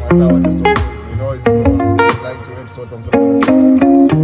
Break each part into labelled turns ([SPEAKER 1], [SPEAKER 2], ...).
[SPEAKER 1] That's how the salt is. You know, it's like to add salt on top of the salt. So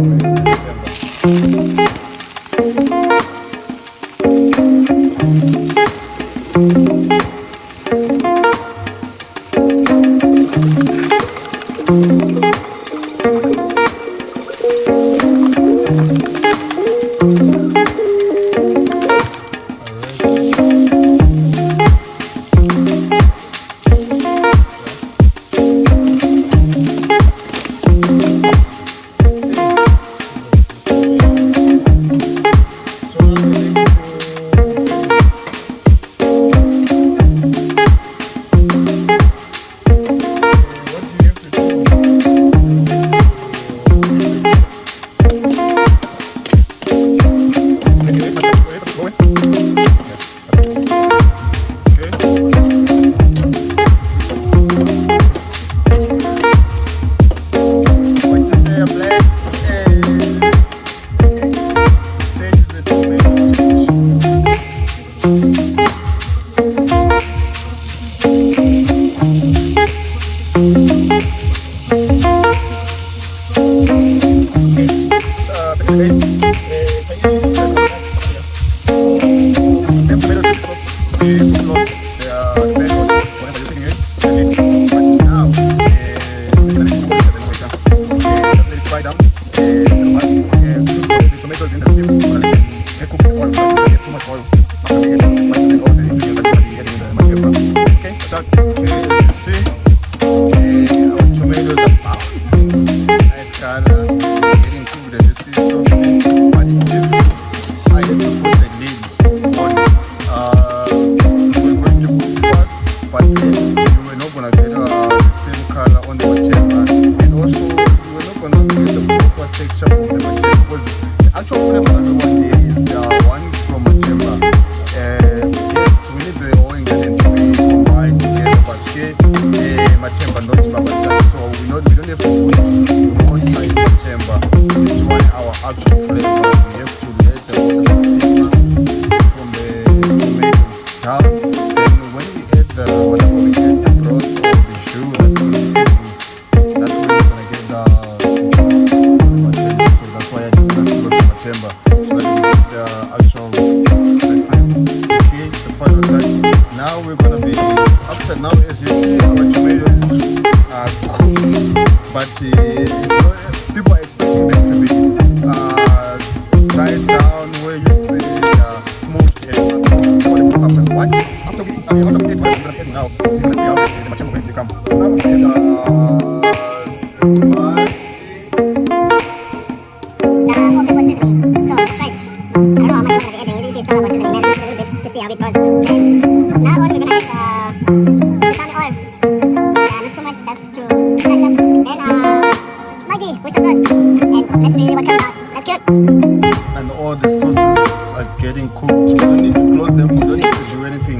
[SPEAKER 1] and all the sauces are getting cooked. We don't need to close them, we don't need to do anything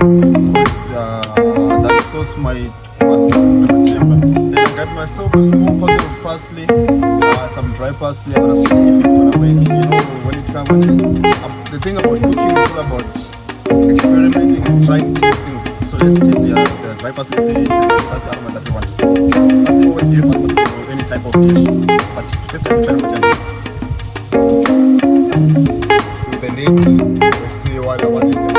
[SPEAKER 1] because that sauce might mess up the matemba. Then I got myself a small pocket of parsley, some dry parsley. I'm gonna see if it's gonna make, you know, when it comes. The thing about cooking is all about experimenting and trying new things. So let's taste the dry parsley. See if that's the aroma that we want. Parsley always give aroma to any type of dish, but first time we try matemba. With the lid, we see what I want.